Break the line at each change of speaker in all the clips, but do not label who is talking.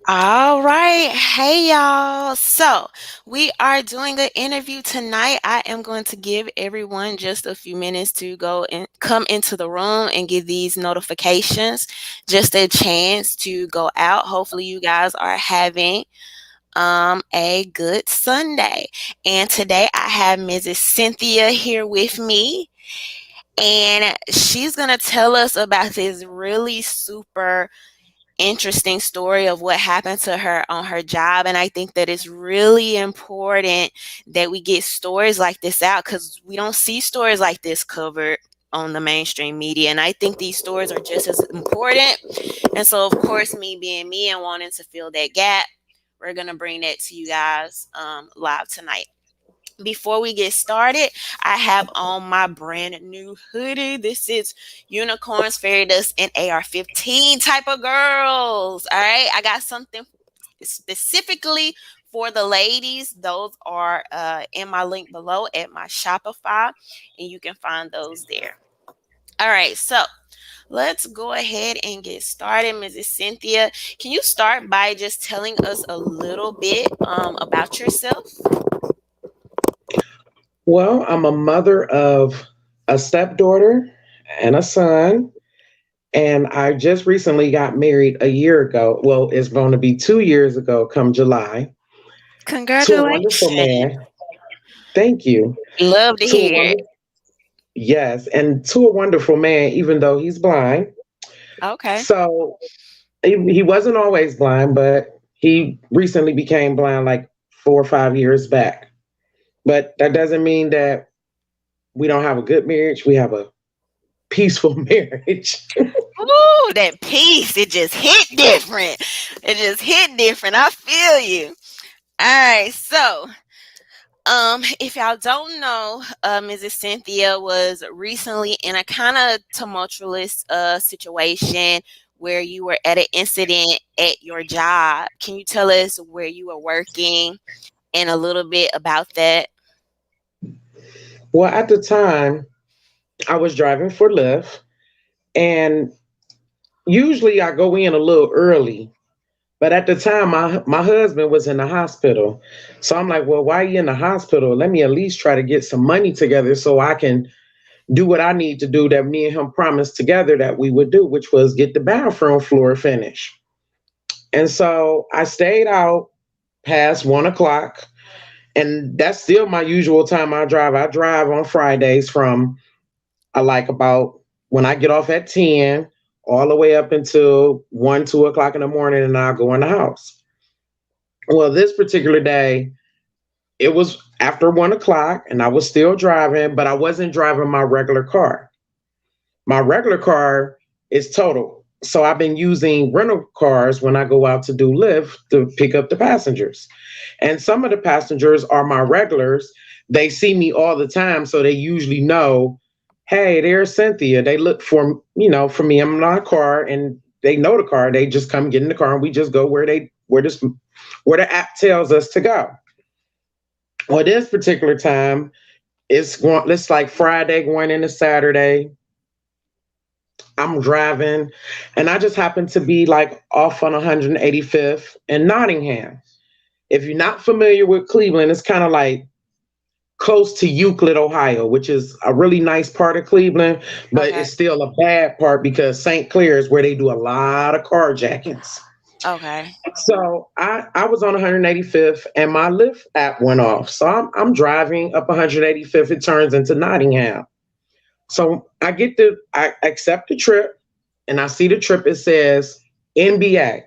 All right. Hey, y'all. So, we are doing an interview tonight. I am going to give everyone just a few minutes to go and come into the room and get these notifications, just a chance to go out. Hopefully, you guys are having a good Sunday. And today I have Mrs. Cynthia here with me, and she's going to tell us about this really super interesting story of what happened to her on her job. And I think that it's really important that we get stories like this out because we don't see stories like this covered on the mainstream media. And I think these stories are just as important. And so, of course, me being me and wanting to fill that gap, we're going to bring that to you guys live tonight. Before we get started, I have on my brand new hoodie. This is Unicorns, Fairy Dust, and AR-15 type of girls. All right. I got something specifically for the ladies. Those are in my link below at my Shopify, and you can find those there. All right. So let's go ahead and get started. Mrs. Cynthia, can you start by just telling us a little bit about yourself?
Well, I'm a mother of a stepdaughter and a son, and I just recently got married a year ago. Well, it's going to be 2 years ago come July to a wonderful
Congratulations.
man. Thank you.
Love to
To a
hear it.
wonderful, yes, and to a wonderful man, even though he's blind.
Okay.
So he wasn't always blind, but he recently became blind like 4 or 5 years back. But that doesn't mean that we don't have a good marriage. We have a peaceful marriage.
Ooh, that piece, it just hit different. It just hit different. I feel you. All right. So, if y'all don't know, Mrs. Cynthia was recently in a kind of tumultuous situation where you were at an incident at your job. Can you tell us where you were working and a little bit about that?
Well, at the time, I was driving for Lyft, and usually I go in a little early. But at the time, my husband was in the hospital. So I'm like, well, why are you in the hospital? Let me at least try to get some money together so I can do what I need to do that me and him promised together that we would do, which was get the bathroom floor finished. And so I stayed out past 1 o'clock, and that's still my usual time I drive. I drive on Fridays from I like about when I get off at 10 all the way up until 1, 2 o'clock in the morning, and I'll go in the house. Well, this particular day, it was after 1 o'clock and I was still driving, but I wasn't driving my regular car. My regular car is total. So I've been using rental cars when I go out to do Lyft to pick up the passengers. And some of the passengers are my regulars. They see me all the time, so they usually know, hey, there's Cynthia. They look for me. I'm in my car, and they know the car. They just come get in the car, and we just go where the app tells us to go. Well, this particular time, it's like Friday going into Saturday. I'm driving, and I just happen to be like off on 185th in Nottingham. If you're not familiar with Cleveland, it's kind of like close to Euclid, Ohio, which is a really nice part of Cleveland, but
Okay.
it's still a bad part because St. Clair is where they do a lot of carjackings.
Okay.
So I was on 185th, and my Lyft app went off. So I'm driving up 185th. It turns into Nottingham. So I accept the trip, and I see the trip. It says NBA.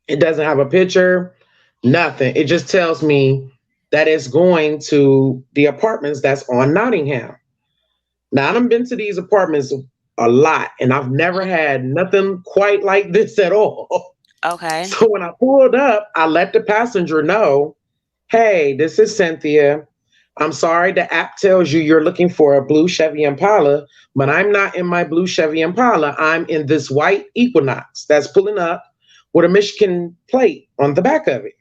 It doesn't have a picture, nothing. It just tells me that it's going to the apartments that's on Nottingham. Now, I've been to these apartments a lot, and I've never had nothing quite like this at all.
Okay.
So when I pulled up, I let the passenger know, hey, this is Cynthia. I'm sorry, the app tells you you're looking for a blue Chevy Impala, but I'm not in my blue Chevy Impala. I'm in this white Equinox that's pulling up with a Michigan plate on the back of it.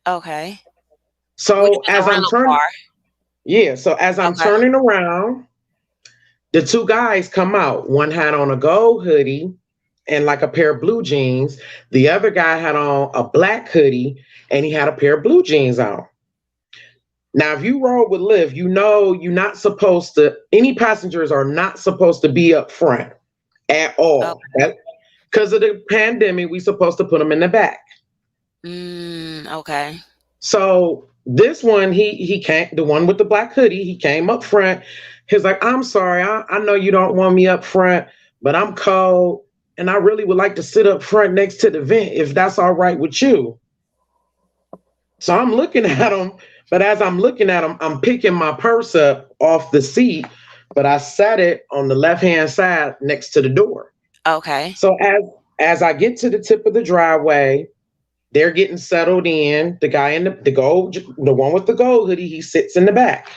Okay. Which
So
is a rental car.
as I'm
Okay.
turning around, the two guys come out. One had on a gold hoodie, and like a pair of blue jeans. The other guy had on a black hoodie and he had a pair of blue jeans on. Now, if you roll with Lyft, you know you're not supposed to, any passengers are not supposed to be up front at
Oh,
all. Because of the pandemic, we supposed to put them in the back.
okay.
So this one, he came, the one with the black hoodie, he came up front. He's like, I'm sorry, I know you don't want me up front, but I'm cold and I really would like to sit up front next to the vent if that's all right with you. So I'm looking at him, but as I'm looking at him, I'm picking my purse up off the seat, but I sat it on the left hand side next to the door.
Okay.
So as I get to the tip of the driveway, they're getting settled in. The guy in the gold, the one with the gold hoodie, he sits in the back.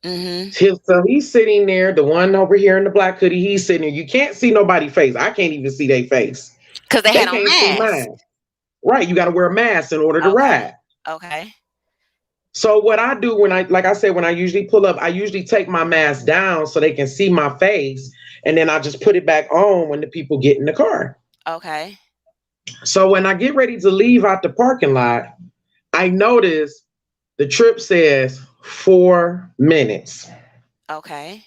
Mm-hmm.
So he's sitting there. The one over here in the black hoodie, he's sitting there. You can't see nobody's face. I can't even see their face.
Because they
They
had on
can't see
masks.
mine. Right. You got to wear a mask in order to
Okay.
ride.
Okay.
So what I do when like I said, when I usually pull up, I usually take my mask down so they can see my face. And then I just put it back on when the people get in the car.
Okay.
So when I get ready to leave out the parking lot, I notice the trip says 4 minutes.
Okay.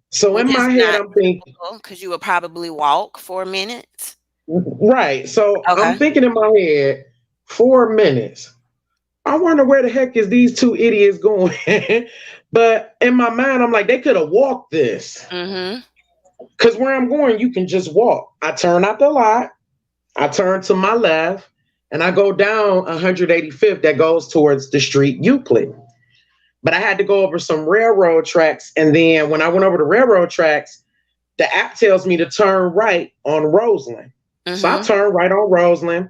So in
Which is
my head,
not
I'm thinking,
typical because you would probably walk 4 minutes.
right. So I'm
Okay.
thinking in my head, 4 minutes. I wonder where the heck is these two idiots going? But in my mind, I'm like, they could have walked this.
Mm-hmm.
Because where I'm going, you can just walk. I turn out the lot, I turn to my left, and I go down 185th that goes towards the street Euclid. But I had to go over some railroad tracks. And then when I went over the railroad tracks, the app tells me to turn right on Roseland. So I
Mm-hmm.
turn right on Roseland.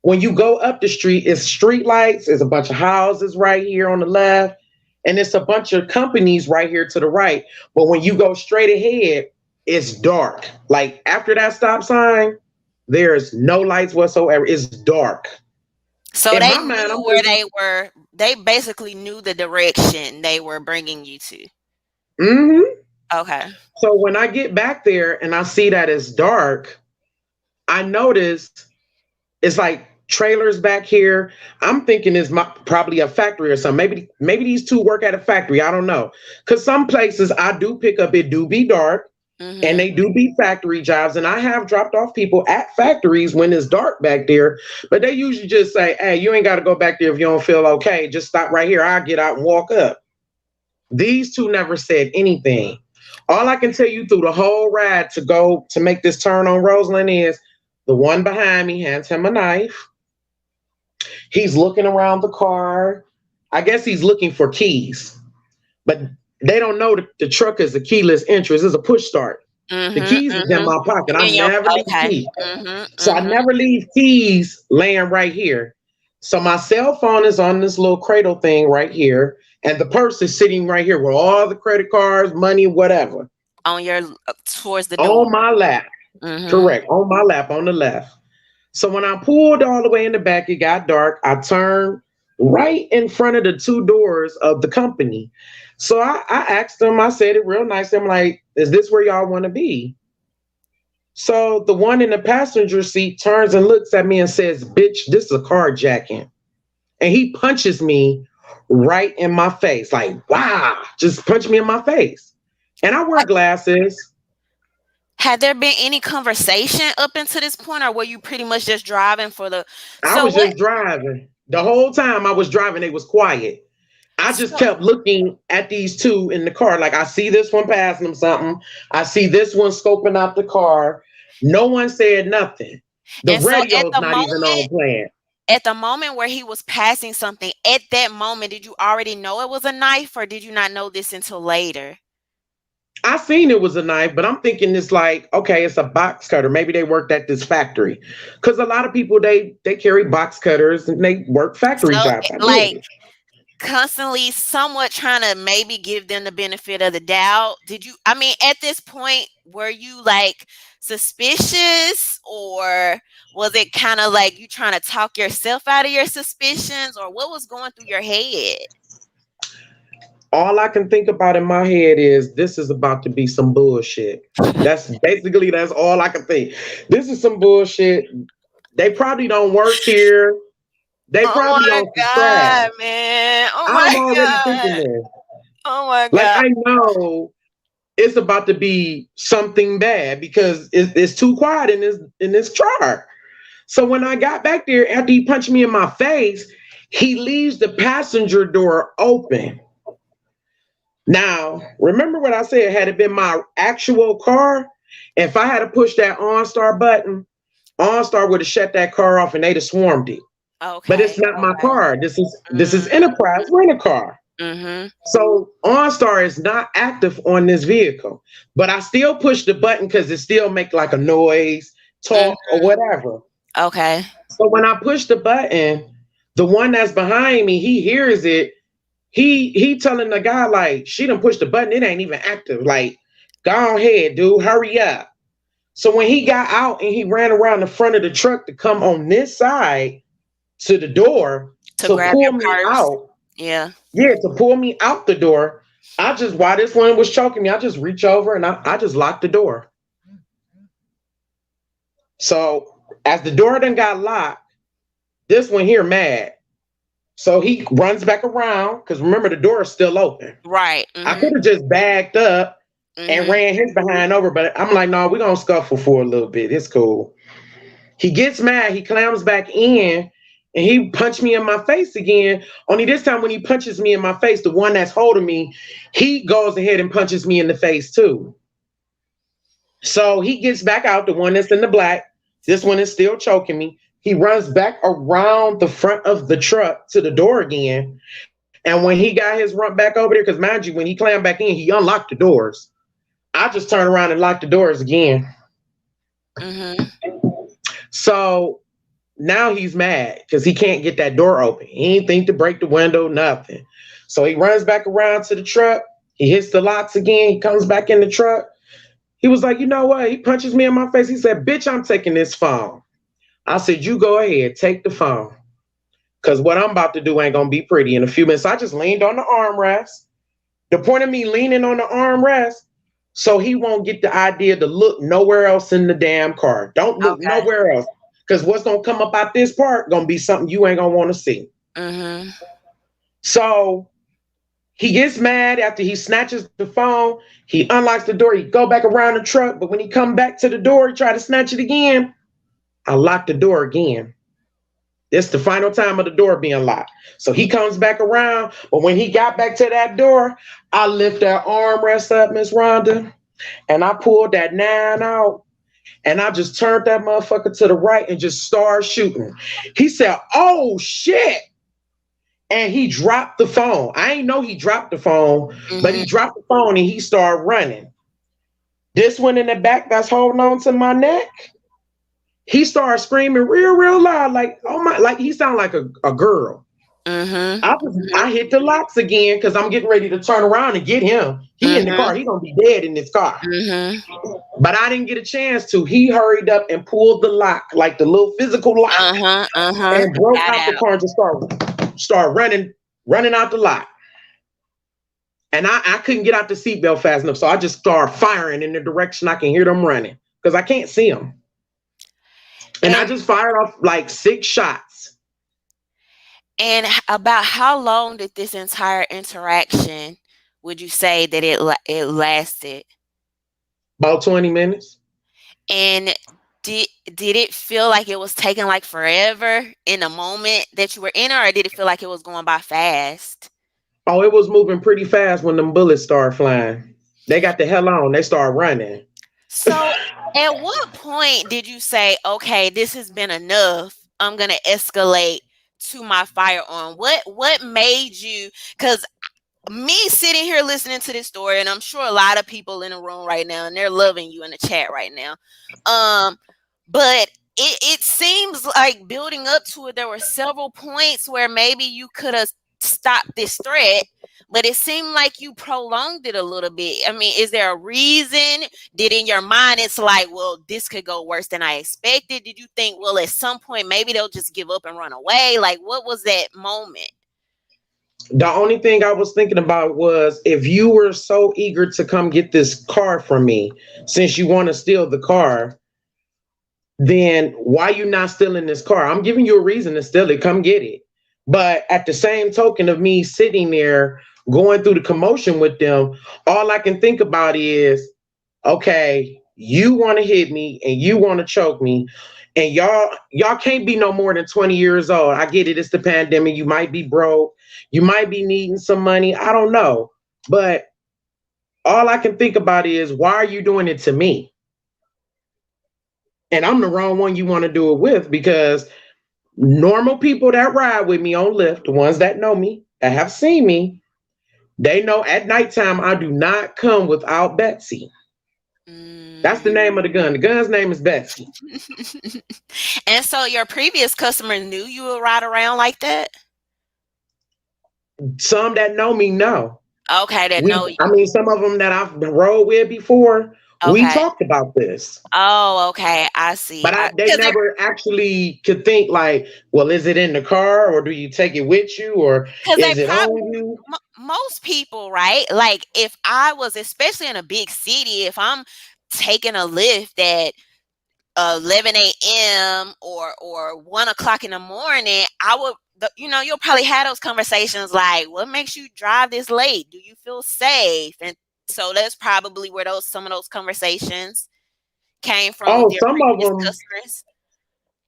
When you go up the street, it's street lights, it's a bunch of houses right here on the left, and it's a bunch of companies right here to the right. But when you go straight ahead, it's dark. Like after that stop sign, there's no lights whatsoever. It's dark.
So
In
they
my mind,
knew
I'm
where
thinking,
they were. They basically knew the direction they were bringing you to.
mm-hmm.
Okay.
So when I get back there and I see that it's dark, I notice it's like trailers back here. I'm thinking it's probably a factory or something. Maybe these two work at a factory. I don't know. Because some places I do pick up, it do be dark and
Mm-hmm.
they do be factory jobs. And I have dropped off people at factories when it's dark back there. But they usually just say, hey, you ain't got to go back there if you don't feel okay. Just stop right here. I'll get out and walk up. These two never said anything. All I can tell you through the whole ride to go to make this turn on Roseland is the one behind me hands him a knife. He's looking around the car. I guess he's looking for keys, but they don't know that the truck is a keyless entry. It's a push start. The
Mm-hmm.
keys is in
Mm-hmm.
my pocket. I
In your
never leave
okay.
keys.
Mm-hmm.
So I
Mm-hmm.
never leave keys laying right here. So my cell phone is on this little cradle thing right here. And the purse is sitting right here with all the credit cards, money, whatever,
On your towards the door.
on my lap.
Mm-hmm.
Correct. On my lap on the left. So when I pulled all the way in the back, it got dark. I turned right in front of the two doors of the company. So I asked them, I said it real nice. I'm like, is this where y'all want to be? So the one in the passenger seat turns and looks at me and says, bitch, this is a carjacking. And he punches me right in my face. Like, wow, just punch me in my face. And I wear glasses.
Had there been any conversation up until this point, or were you pretty much just driving for the?
I
So
was
what?
just driving. The whole time I was driving, they was quiet. I just
So
kept looking at these two in the car. Like I see this one passing them something. I see this one scoping out the car. No one said nothing. The
and so
radio's not even on playing.
at the moment where he was passing something, at that moment, did you already know it was a knife, or did you not know this until later?
I seen it was a knife, but I'm thinking it's like, okay, it's a box cutter. Maybe they worked at this factory. Because a lot of people they carry box cutters and they work factory
So
jobs. I get
like
it.
constantly somewhat trying to maybe give them the benefit of the doubt. Did you, I mean, at this point, were you like suspicious, or was it kind of like you trying to talk yourself out of your suspicions, or what was going through your head?
All I can think about in my head is this is about to be some bullshit. That's all I can think. This is some bullshit. They probably don't work here. They
Oh
probably
my
on some crack.
God, man. Oh
I'm
my
already thinking
God.
this.
Oh my
Like
God.
I know it's about to be something bad because it's too quiet in this car. So when I got back there after he punched me in my face, he leaves the passenger door open. Now, remember what I said, had it been my actual car, if I had to push that OnStar button, OnStar would have shut that car off and they'd have swarmed it. But
Okay.
it's not my
Okay.
car. This is
Mm-hmm.
Enterprise rent a car.
Mm-hmm.
So OnStar is not active on this vehicle. But I still push the button because it still make like a noise, talk, or
Mm-hmm.
whatever.
Okay.
So when I push the button, the one that's behind me, he hears it. He telling the guy like, she done pushed the button, it ain't even active. Like, go ahead, dude, hurry up. So when he got out and he ran around the front of the truck to come on this side to the door
To
to
grab
pull
your
me
purse.
out,
Yeah.
yeah, to pull me out the door, while this one was choking me, I just reach over and I just locked the door. So as the door then got locked, this one here mad. So he runs back around because remember the door is still open.
Right.
I
Mm-hmm.
could have just backed up and
Mm-hmm.
ran his behind over, but I'm like, no, we're gonna scuffle for a little bit. It's cool. He gets mad, he clams back in, and he punched me in my face again. Only this time when he punches me in my face, the one that's holding me, he goes ahead and punches me in the face too. So he gets back out, the one that's in the black. This one is still choking me. He runs back around the front of the truck to the door again. And when he got his run back over there, because mind you, when he clammed back in, he unlocked the doors. I just turned around and locked the doors again.
Mm-hmm.
So now he's mad because he can't get that door open. He ain't think to break the window, nothing. So he runs back around to the truck. He hits the locks again. He comes back in the truck. He was like, you know what? He punches me in my face. He said, bitch, I'm taking this phone. I said, you go ahead, take the phone. Because what I'm about to do ain't going to be pretty in a few minutes. I just leaned on the armrest. The point of me leaning on the armrest, so he won't get the idea to look nowhere else in the damn car. Don't look
Okay.
nowhere else. Because what's going to come up out this part going to be something you ain't going to want to see.
Mm-hmm.
So he gets mad after he snatches the phone. He unlocks the door. He go back around the truck. But when he come back to the door, he try to snatch it again. I lock the door again. This the final time of the door being locked. So he comes back around. But when he got back to that door, I lift that armrest up, Miss Rhonda, and I pulled that 9 out. And I just turned that motherfucker to the right and just started shooting. He said, oh shit. And he dropped the phone. I ain't know he dropped the phone, but he
Mm-hmm.
dropped the phone and he started running. This one in the back that's holding on to my neck, he started screaming real loud, like, oh my, like he sounded like a girl.
Mm-hmm.
I hit the locks again because I'm getting ready to turn around and get him. He in the
Mm-hmm.
car. He gonna be dead in this car.
Mm-hmm.
But I didn't get a chance to. He hurried up and pulled the lock, like the little physical lock,
Uh-huh. Uh-huh.
and broke
Got
out the
out.
car and just start running out the lot. And I couldn't get out the seatbelt fast enough, so I just started firing in the direction I can hear them running because I can't see them. And I
And
just fired off like 6 shots.
about how long did this entire interaction would you say that it lasted?
About 20 minutes.
And did it feel like it was taking like forever in the moment that you were in, or did it feel like it was going by fast?
Oh, it was moving pretty fast when them bullets started flying. They got the hell on. They started running.
So, at what point did you say, "Okay, this has been enough. I'm gonna escalate to my firearm"? What made you? Because me sitting here listening to this story, and I'm sure a lot of people in the room right now, and they're loving you in the chat right now. Um, but it seems like building up to it, there were several points where maybe you could have stopped this threat, but it seemed like you prolonged it a little bit. I mean, is there a reason? Did in your mind it's like, well, this could go worse than I expected? Did you think, well, at some point maybe they'll just give up and run away? Like, what was that moment?
The only thing I was thinking about was if you were so eager to come get this car from me, since you want to steal the car, then why you not stealing this car? I'm giving you a reason to steal it. Come get it. But at the same token of me sitting there going through the commotion with them, all I can think about is, okay, you want to hit me and you want to choke me, and y'all can't be no more than 20 years old. I get it, it's the pandemic. You might be broke, you might be needing some money. I don't know. But all I can think about is why are you doing it to me? And I'm the wrong one you want to do it with because normal people that ride with me on Lyft, the ones that know me, that have seen me, they know at nighttime I do not come without Betsy. That's the
Mm.
name of the gun. The gun's name is Betsy.
And so your previous customer knew you would ride around like that?
Some that know me know.
Okay, that know you.
I mean, some of them that I've rode with before, we
Okay.
talked about this.
Oh, okay. I see.
But they
Because
never actually could think like, well, is it in the car or do you take it with you or
they
is it
probably
on you?
most people, right? Like if I was, especially in a big city, if I'm taking a lift at 11 a.m. or 1 o'clock in the morning, I would. You'll probably have those conversations like, "What makes you drive this late? Do you feel safe?" And so that's probably where those some of those conversations came from with
Oh,
your previous customers.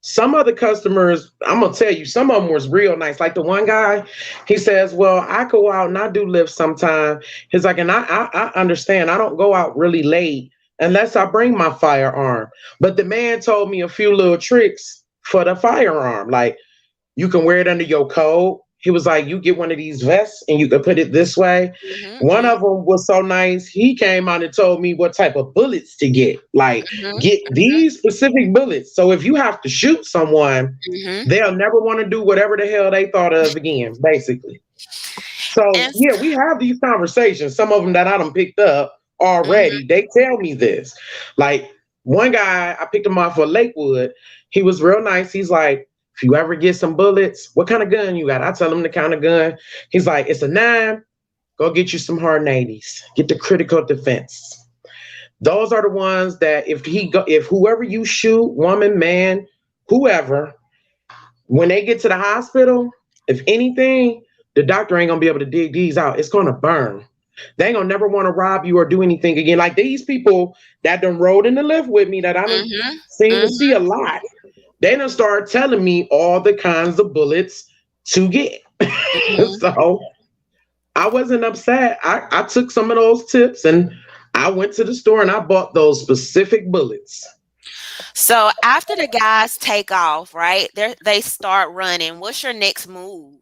some of the customers, I'm gonna tell you, some of them was real nice. Like the one guy, he says, "Well, I go out and I do live sometime." He's like, and I understand. I don't go out really late unless I bring my firearm. But the man told me a few little tricks for the firearm, like you can wear it under your coat. He was like, you get one of these vests and you can put it this way.
Mhm,
One
mhm,
of them was so nice. He came out and told me what type of bullets to get. Like,
mhm,
get these specific bullets. So if you have to shoot someone,
mhm.
they'll never want to do whatever the hell they thought of again, basically. So
And
yeah, we have these conversations. Some of them that I done picked up
mhm,
already. They tell me this. Like one guy, I picked him off of Lakewood. He was real nice. He's like, if you ever get some bullets, what kind of gun you got? I tell him the kind of gun. He's like, it's a 9. Go get you some hard 80s. Get the critical defense. Those are the ones that if whoever you shoot, woman, man, whoever, when they get to the hospital, if anything, the doctor ain't gonna be able to dig these out. It's gonna burn. They ain't gonna never want to rob you or do anything again. Like these people that done rode in the lift with me that I don't
mhm,
seem to see
mhm,
a lot. They done start telling me all the kinds of bullets to get.
mhm.
So I wasn't upset. I took some of those tips and I went to the store and I bought those specific bullets.
So after the guys take off, right? They start running. What's your next move?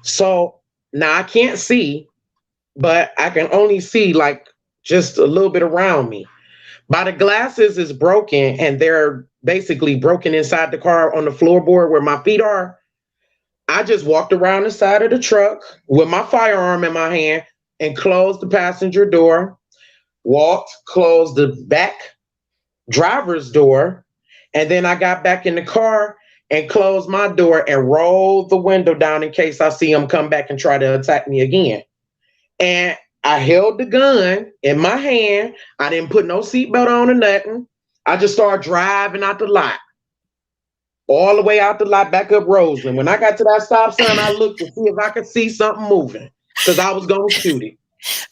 So now I can't see, but I can only see like just a little bit around me. My the glasses is broken and they're basically broken inside the car on the floorboard where my feet are. I just walked around the side of the truck with my firearm in my hand and closed the passenger door, walked, closed the back driver's door, and then I got back in the car and closed my door and rolled the window down in case I see him come back and try to attack me again. And I held the gun in my hand. I didn't put no seatbelt on or nothing. I just started driving out the lot, all the way out the lot back up Roseland. When I got to that stop sign, I looked to see if I could see something moving because I was going to shoot it.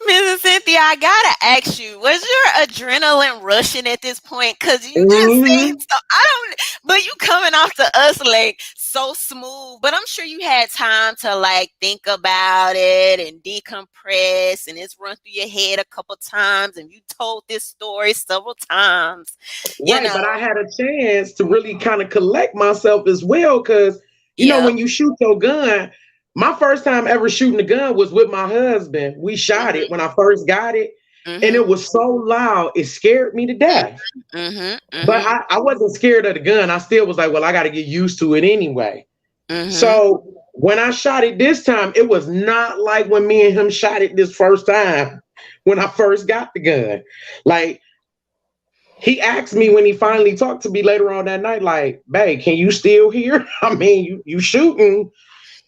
Mrs. Cynthia, I gotta ask you, was your adrenaline rushing at this point? Cause you just seemed
Hmm.
so I don't but you coming off to us like so smooth. But I'm sure you had time to like think about it and decompress and it's run through your head a couple times and you told this story several times, you
Right,
know.
but I had a chance to really kind of collect myself as well because,
Yep.
when you shoot your gun, my first time ever shooting a gun was with my husband. We shot it
Mhm.
when I first got it, and
Mhm.
it was so loud, it scared me to death.
Mhm.
But
Mhm.
I wasn't scared of the gun. I still was like, well, I got to get used to it anyway.
Mhm.
So when I shot it this time, it was not like when me and him shot it this first time when I first got the gun. Like, he asked me when he finally talked to me later on that night, like, babe, can you still hear? I mean, you shooting.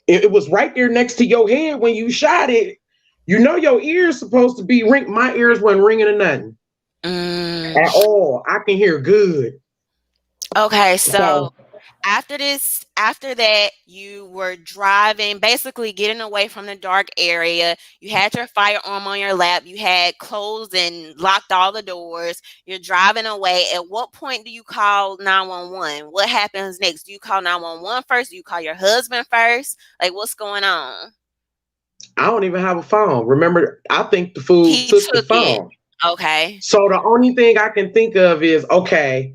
It was right there next to your head when you shot it. You know your ears supposed to be ring. My ears wasn't ringing or nothing
Mm.
at all. I can hear good.
Okay, so
So
after that, you were driving, basically getting away from the dark area. You had your firearm on your lap. You had closed and locked all the doors. You're driving away. At what point do you call 911? What happens next? Do you call 911 first? Do you call your husband first? Like, what's going on?
I don't even have a phone. Remember, I think the fool
He
took the
took it.
phone.
Okay.
So the only thing I can think of is okay,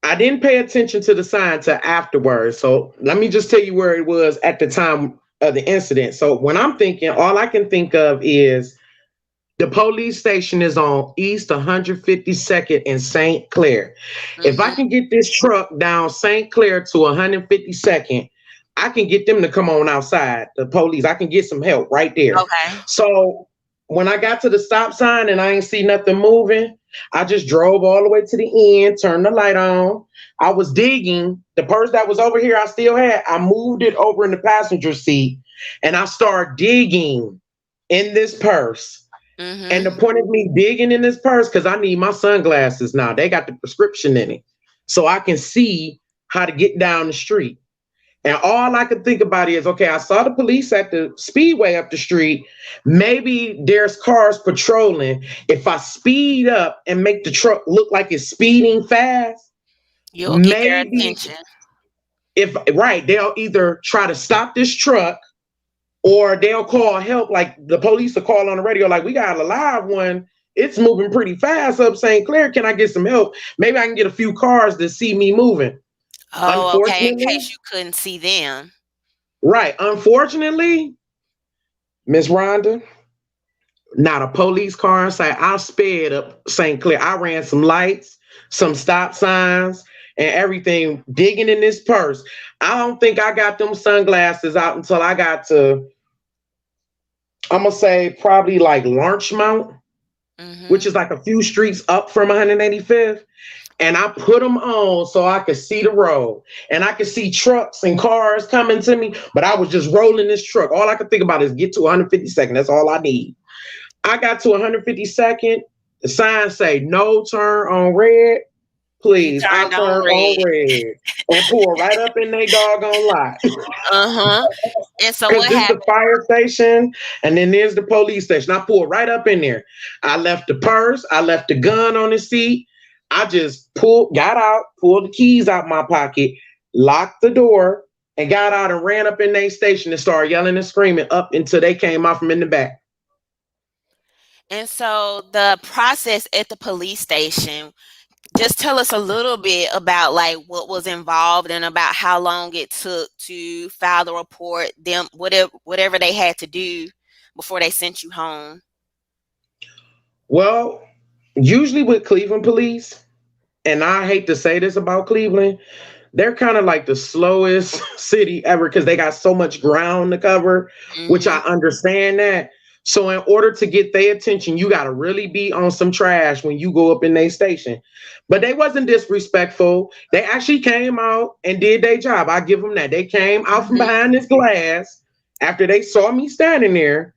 I didn't pay attention to the sign till afterwards. So let me just tell you where it was at the time of the incident. So when I'm thinking, all I can think of is the police station is on East 152nd in St. Clair. If I
Mhm.
can get this truck down St. Clair to 152nd, I can get them to come on outside, the police. I can get some help right there.
Okay.
So when I got to the stop sign and I ain't see nothing moving, I just drove all the way to the end, turned the light on. I was digging. The purse that was over here, I still had. I moved it over in the passenger seat and I started digging in this purse. And the
Mhm.
point of me digging in this purse, because I need my sunglasses now. They got the prescription in it. So I can see how to get down the street. And all I could think about is okay, I saw the police at the speedway up the street. Maybe there's cars patrolling. If I speed up and make the truck look like it's speeding fast,
You'll get their
maybe
attention.
if right, they'll either try to stop this truck or they'll call help. Like the police will call on the radio, like, we got a live one. It's moving pretty fast up St. Clair. Can I get some help? Maybe I can get a few cars to see me moving.
Oh, okay, in
Unfortunately,
case you couldn't see them.
right. Unfortunately, Miss Rhonda, not a police car in sight. I sped up St. Clair. I ran some lights, some stop signs, and everything, digging in this purse. I don't think I got them sunglasses out until I got to, I'm going to say, probably like Larchmont, which
Mhm.
is like a few streets up from 185th. And I put them on so I could see the road and I could see trucks and cars coming to me. But I was just rolling this truck. All I could think about is get to 152nd. That's all I need. I got to 152nd. The sign say no turn on red.
You
Please, I
turned on
turned on
red.
red and pulled right up in they doggone lot.
Uh-huh. And so
Because
what
this is the
happened?
fire station and then there's the police station. I pulled right up in there. I left the purse. I left the gun on the seat. I just got out, pulled the keys out my pocket, locked the door, and got out and ran up in their station and started yelling and screaming up until they came out from in the back.
And so the process at the police station, just tell us a little bit about like what was involved and about how long it took to file the report, them whatever they had to do before they sent you home.
Well, usually with Cleveland police, and I hate to say this about Cleveland, they're kind of like the slowest city ever because they got so much ground to cover, which I
Mhm.
understand that. So in order to get their attention, you got to really be on some trash when you go up in their station. But they wasn't disrespectful. They actually came out and did their job. I give them that. They came out from
Mhm.
behind this glass after they saw me standing there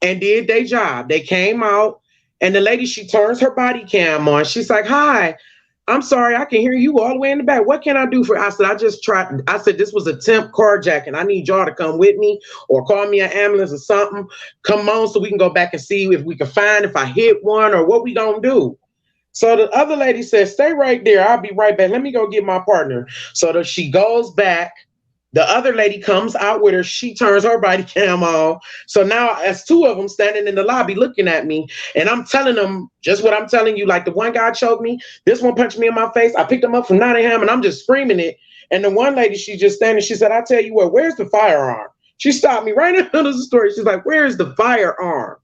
and did their job. They came out and the lady, she turns her body cam on. She's like, "Hi, I'm sorry, I can hear you all the way in the back. What can I do for?" I said, "I just tried." I said, "This was a temp carjacking. I need y'all to come with me or call me an ambulance or something. Come on so we can go back and see if we can find if I hit one or what we gonna do." So the other lady says, "Stay right there. I'll be right back. Let me go get my partner." So that she goes back. The other lady comes out with her. She turns her body cam on. So now, as two of them standing in the lobby looking at me, and I'm telling them just what I'm telling you. Like the one guy choked me, this one punched me in my face. I picked him up from Nottingham, and I'm just screaming it. And the one lady, she just standing. She said, "I tell you what, where's the firearm?" She stopped me right in the middle of the story. She's like, "Where's the firearm?"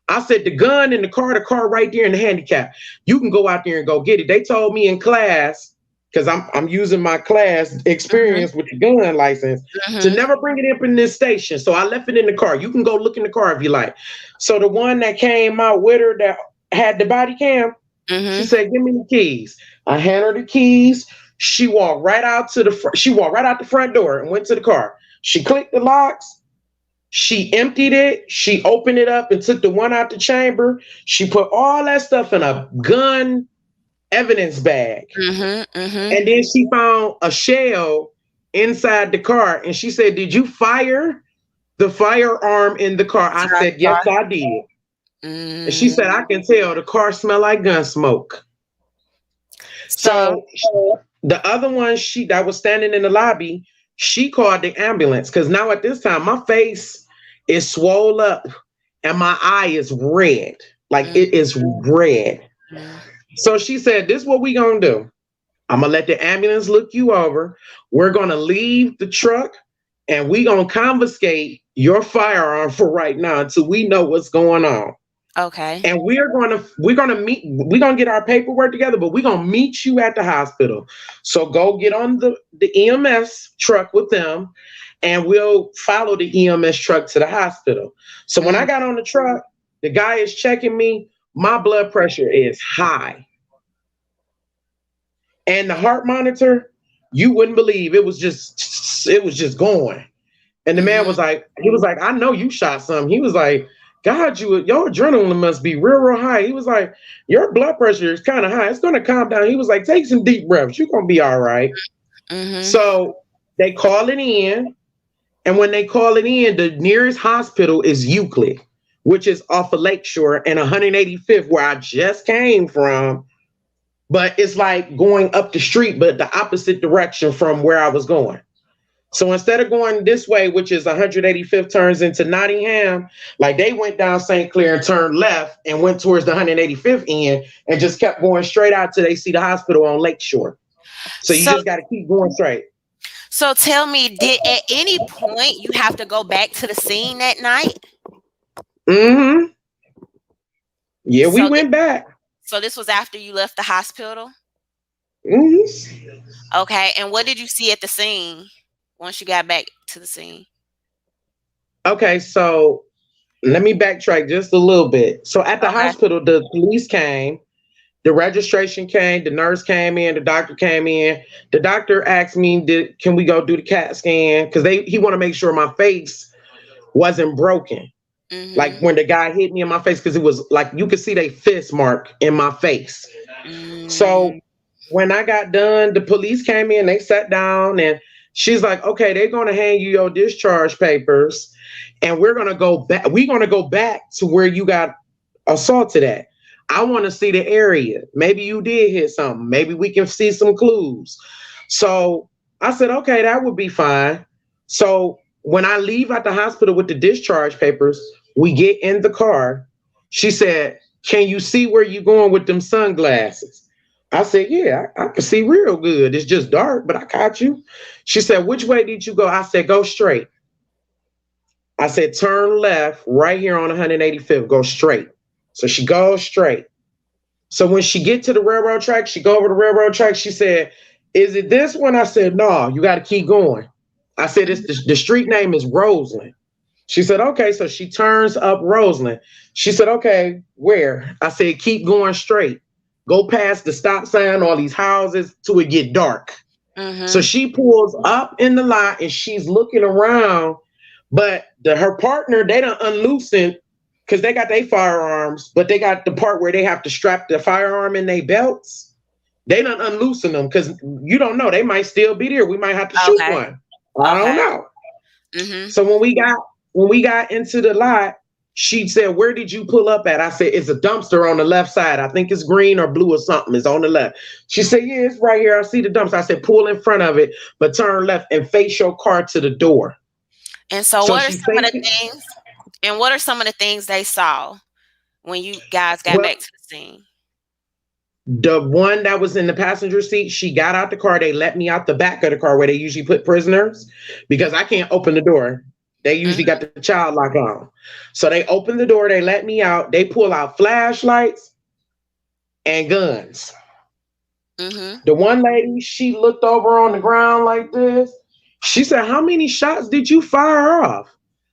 I said, "The gun in the car right there in the handicap. You can go out there and go get it." They told me in class, because I'm using my class
Mhm.
experience with the gun license, to
Mhm.
never bring it up in this station. So I left it in the car. You can go look in the car if you like. So the one that came out with her that had the body cam, she
Mhm.
said, "Give me the keys." I hand her the keys. She walked right out to the front. She walked right out the front door and went to the car. She clicked the locks. She emptied it. She opened it up and took the one out the chamber. She put all that stuff in a gun evidence bag.
Mhm. Mhm.
And then she found a shell inside the car. And she said, "Did you fire the firearm in the car?" I
Inside
said,
the
"Yes,
car.
I did." And she
Mm.
said, "I can tell the car smelled like gun smoke."
So
So the other one, she that was standing in the lobby, she called the ambulance because now at this time my face is swole up and my eye is red, like
mm,
it is red.
mm.
So she said, "This is what we gonna do. I'm gonna let the ambulance look you over. We're gonna leave the truck and we gonna confiscate your firearm for right now until we know what's going on.
Okay.
And we're gonna get our paperwork together, but we're gonna meet you at the hospital. So go get on the EMS truck with them and we'll follow the EMS truck to the hospital." So when I
Mm.
got on the truck, the guy is checking me. My blood pressure is high. And the heart monitor, you wouldn't believe it was just going. And the man
Mhm.
was like, "I know you shot something." He was like, "God, your adrenaline must be real high." He was like, "Your blood pressure is kind of high. It's gonna calm down." He was like, "Take some deep breaths. You're gonna be all right."
Mhm.
So they call it in, and when they call it in, the nearest hospital is Euclid, which is off of Lakeshore and 185th, where I just came from. But it's like going up the street, but the opposite direction from where I was going. So instead of going this way, which is 185th turns into Nottingham, like they went down St. Clair and turned left and went towards the 185th end and just kept going straight out till they see the hospital on Lakeshore. So you
So
just got to keep going straight.
so tell me, did at any point you have to go back to the scene that night?
Mm-hmm. Yeah, we
So
went back.
this was after you left the hospital?
Mm-hmm.
Okay, and what did you see at the scene once you got back to the scene?
Okay, so let me backtrack just a little bit. So at the
Okay.
hospital, the police came. The registration came, the nurse came in, the doctor came in. The doctor asked me, can we go do the CAT scan? Because he want to make sure my face wasn't broken. Like
Mhm.
when the guy hit me in my face, because it was like you could see they fist mark in my face.
Mm.
So when I got done, the police came in, they sat down, and she's like, "Okay, they're gonna hand you your discharge papers, and we're gonna go back. We're gonna go back to where you got assaulted at. I want to see the area. Maybe you did hit something. Maybe we can see some clues." So I said, "Okay, that would be fine." So when I leave at the hospital with the discharge papers, we get in the car. She said, "Can you see where you going with them sunglasses?" I said, "Yeah, I can see real good. It's just dark, but I caught you." She said, "Which way did you go?" I said, "Go straight." I said, "Turn left right here on 185th. Go straight." So she goes straight. So when she get to the railroad track, she go over the railroad track. She said, "Is it this one?" I said, "No, you got to keep going." I said, "It's the street name is Roseland." She said, "Okay." So she turns up Roseland. She said, "Okay, where?" I said, "Keep going straight. Go past the stop sign, all these houses till it get dark." So
Mhm.
she pulls up in the lot and she's looking around, but her partner, they don't unloosen because they got their firearms, but they got the part where they have to strap the firearm in their belts. They don't unloosen them because you don't know. They might still be there. We might have to shoot
Okay.
one. I don't
Okay.
know.
Mhm.
So when we got into the lot, she said, "Where did you pull up at?" I said, "It's a dumpster on the left side. I think it's green or blue or something. It's on the left." She said, "Yeah, it's right here. I see the dumpster." I said, "Pull in front of it, but turn left and face your car to the door."
And so
So
what are
she
some of the
faced it.
things what are some of the things they saw when you guys got
Well,
back to the scene?
the one that was in the passenger seat, she got out the car. They let me out the back of the car where they usually put prisoners because I can't open the door. They usually got
Mhm.
the child lock on. So they opened the door. They let me out. They pull out flashlights and guns.
Mhm.
The one lady, she looked over on the ground like this. She said, "How many shots did you fire off?"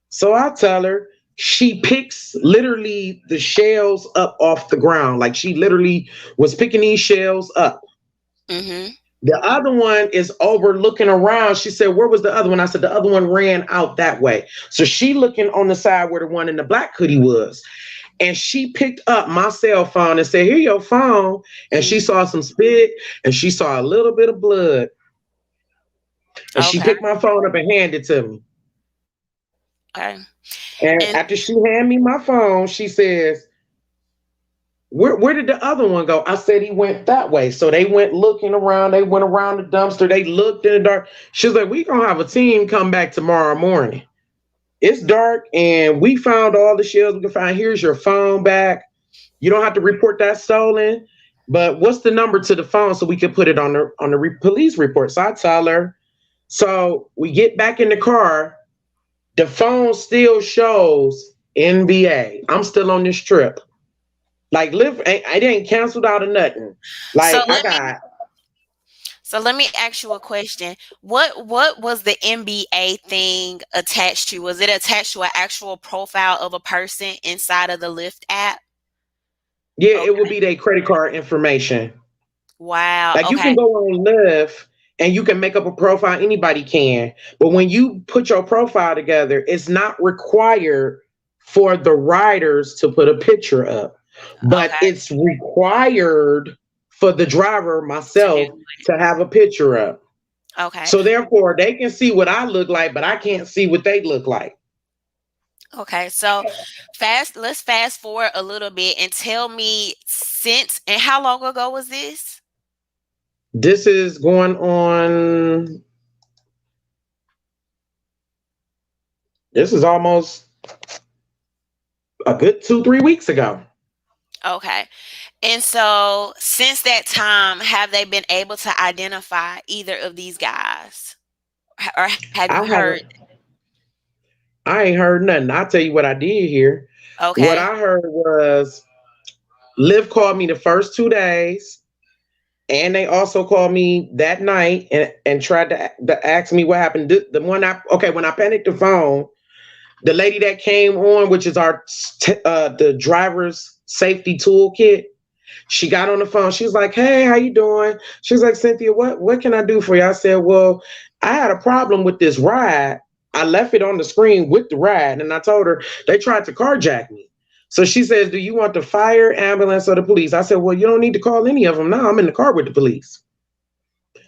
So I tell her, she picks literally the shells up off the ground. Like she literally was picking these shells up.
Mhm.
The other one is over looking around. She said, "Where was the other one?" I said, "The other one ran out that way." So she looking on the side where the one in the black hoodie was. And she picked up my cell phone and said, "Here your phone." And she
Mm,
saw some spit and she saw a little bit of blood. And she
okay.
picked my phone up and handed it to me.
Okay.
And
And
after she handed me my phone, she says, where did the other one go? I said he went that way. So they went looking around. They went around the dumpster. They looked in the dark. She was like, "We gonna have a team come back tomorrow morning. It's dark and we found all the shells we can find. Here's your phone back. You don't have to report that stolen. But what's the number to the phone so we can put it on the police report?" So I tell her. So we get back in the car. The phone still shows NBA. I'm still on this trip. Like Lyft, it ain't canceled out of nothing.
so
Like I
let me
got,
so let me ask you a question. What was the MBA thing attached to? Was it attached to an actual profile of a person inside of the Lyft app?
yeah, it will
Okay.
be their credit card information.
Wow.
Like you can
Okay.
go on Lyft and you can make up a profile. Anybody can, but when you put your profile together, it's not required for the riders to put a picture up, but
Okay.
it's required for the driver,
To
myself, to have a picture up.
okay.
So therefore, they can see what I look like, but I can't see what they look like.
Okay. So let's fast forward a little bit and tell me since and how long ago was this?
This is going on. This is almost a good 2, 3 weeks ago.
Okay. And so since that time, have they been able to identify either of these guys? Or have you
I
heard?
haven't. I ain't heard nothing. I'll tell you what I did hear. What
Okay.
I heard was Liv called me the first 2 days, and they also called me that night and tried to ask me what happened. The one I okay when I panicked the phone, the lady that came on, which is the driver's safety toolkit. She got on the phone. She was like, "Hey, how you doing?" She was like, "Cynthia, what can I do for you?" I said, "Well, I had a problem with this ride. I left it on the screen with the ride, and I told her they tried to carjack me." So she says, "Do you want the fire, ambulance, or the police?" I said, "Well, you don't need to call any of them now. I'm in the car with the police."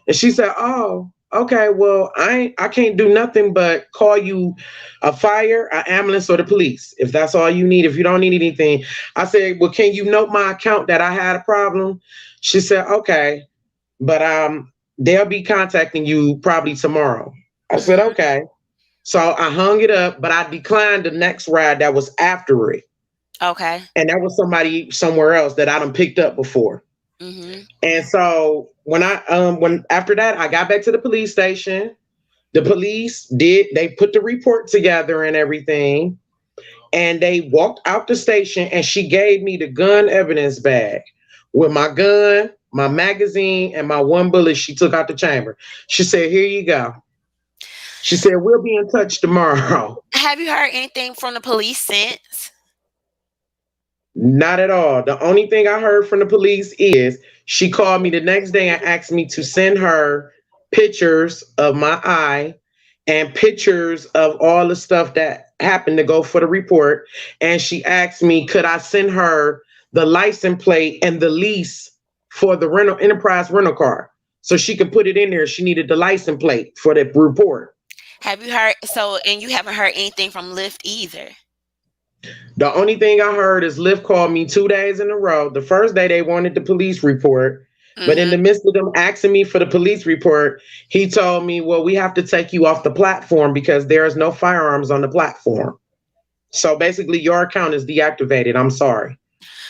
And she said, "Oh, okay. Well, I can't do nothing but call you a fire, an ambulance, or the police if that's all you need. If you don't need anything." I said, "Well, can you note my account that I had a problem?" She said, "Okay, but they'll be contacting you probably tomorrow." I said,
Mhm.
"Okay." So I hung it up, but I declined the next ride that was after it.
Okay.
And that was somebody somewhere else that I done picked up before.
Mhm.
And so when after that I got back to the police station, the police they put the report together and everything, and they walked out the station and she gave me the gun evidence bag with my gun, my magazine, and my one bullet she took out the chamber. She said, "Here you go." She said, "We'll be in touch tomorrow."
Have you heard anything from the police since?
Not at all. The only thing I heard from the police is she called me the next day and asked me to send her pictures of my eye and pictures of all the stuff that happened to go for the report. And she asked me, could I send her the license plate and the lease for the rental enterprise rental car so she could put it in there. She needed the license plate for the report.
Have you heard and you haven't heard anything from Lyft either?
The only thing I heard is Lyft called me 2 days in a row. The first day they wanted the police report, but in
Mhm.
the midst of them asking me for the police report, he told me, "Well, we have to take you off the platform because there is no firearms on the platform. So basically, your account is deactivated. I'm sorry."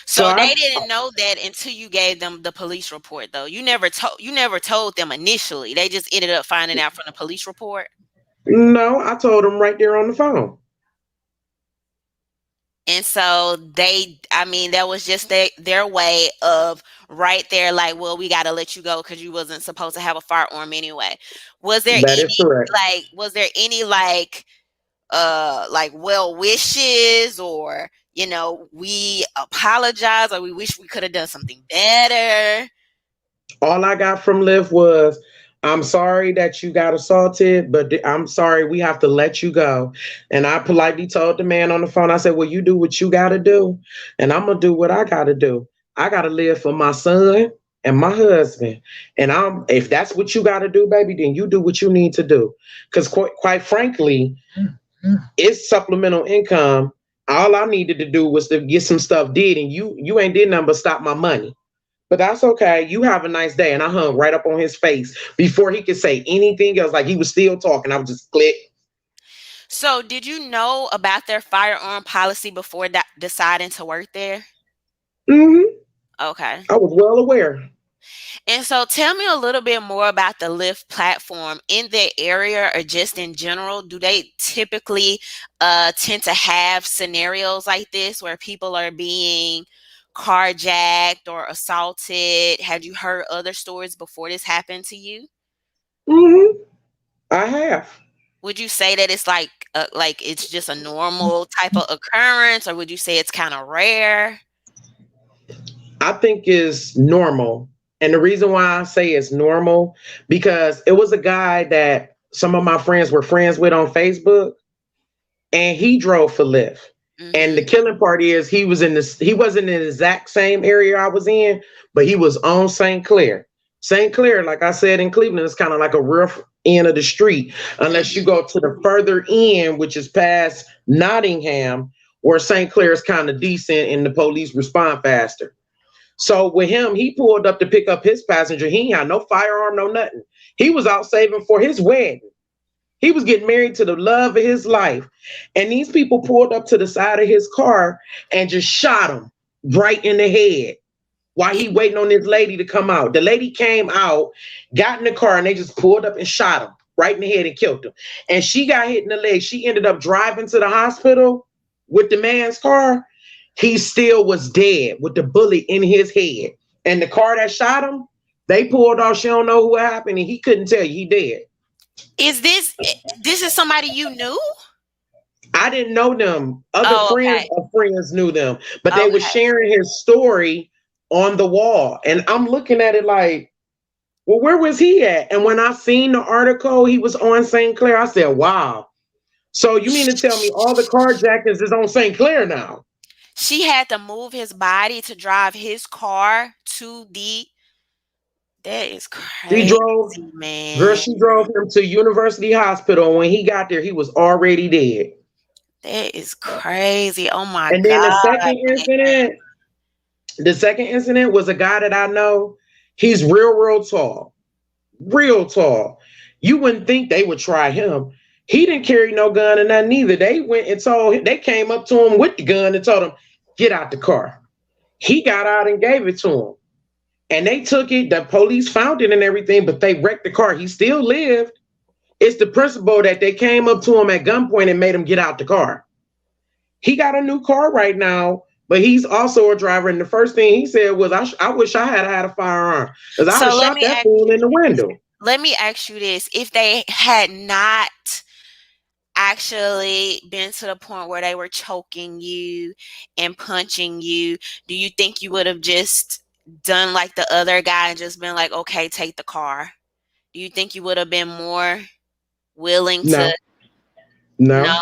So
So
I
they didn't know that until you gave them the police report though. You never told them initially. They just ended up finding out from the police report.
no, I told him right there on the phone.
And so I mean, that was just their way of right there, like, well, we got to let you go because you wasn't supposed to have a firearm anyway.
That is correct.
Was there any like well wishes or we apologize or we wish we could have done something better?
All I got from Lyft was, I'm sorry that you got assaulted, but I'm sorry we have to let you go. And I politely told the man on the phone, I said, well, you do what you got to do, and I'm going to do what I got to do. I got to live for my son and my husband. And if that's what you got to do, baby, then you do what you need to do. Because quite frankly, it's supplemental income. All I needed to do was to get some stuff did, and you ain't did nothing but stop my money. But that's okay. You have a nice day. And I hung right up on his face before he could say anything else. Like he was still talking. I was just click.
So, did you know about their firearm policy before deciding to work there?
Hmm.
Okay.
I was well aware.
And so, tell me a little bit more about the Lyft platform in their area or just in general. Do they typically tend to have scenarios like this where people are being carjacked or assaulted? Have you heard other stories before this happened to you?
Hmm. I have.
Would you say that it's like it's just a normal type of occurrence, or would you say it's kind of rare?
I think is normal. And the reason why I say it's normal, because it was a guy that some of my friends were friends with on Facebook, and he drove for Lyft. And the
Mhm.
killing part is he wasn't in the exact same area I was in, but he was on St. Clair. St. Clair, like I said in Cleveland, is kind of like a rough end of the street, unless you
Mhm.
go to the further end, which is past Nottingham, where St. Clair is kind of decent and the police respond faster. So with him, he pulled up to pick up his passenger. He ain't had no firearm, no nothing. He was out saving for his wedding. He was getting married to the love of his life. And these people pulled up to the side of his car and just shot him right in the head while he waiting on this lady to come out. The lady came out, got in the car, and they just pulled up and shot him right in the head and killed him. And she got hit in the leg. She ended up driving to the hospital with the man's car. He still was dead with the bullet in his head. And the car that shot him, they pulled off. She don't know what happened, and he couldn't tell you he dead.
Is this is somebody you knew?
I didn't know them. Other
Oh,
friends
okay.
of friends knew them, but they were
Okay.
sharing his story on the wall. And I'm looking at it like, well, where was he at? And when I seen the article, he was on St. Clair. I said, wow. So you mean to tell me all the carjackers is on St. Clair now?
She had to move his body to drive his car to the that is
She
crazy,
drove, girl,
man.
she drove him to University Hospital. When he got there, he was already dead.
That is crazy. Oh my
And then
god, man.
the second incident was a guy that I know. He's real, real tall. Real tall. You wouldn't think they would try him. He didn't carry no gun or nothing either. They went and they came up to him with the gun and told him, get out the car. He got out and gave it to him. And they took it. The police found it and everything, but they wrecked the car. He still lived. It's the principle that they came up to him at gunpoint and made him get out the car. He got a new car right now, but he's also a driver. And the first thing he said was, I wish I had a firearm because I'd
So
have shot that fool in the window.
let me ask you this. If they had not actually been to the point where they were choking you and punching you, do you think you would have just done like the other guy and just been like, okay, take the car? Do you think you would have been more willing to?
No,
No,
no.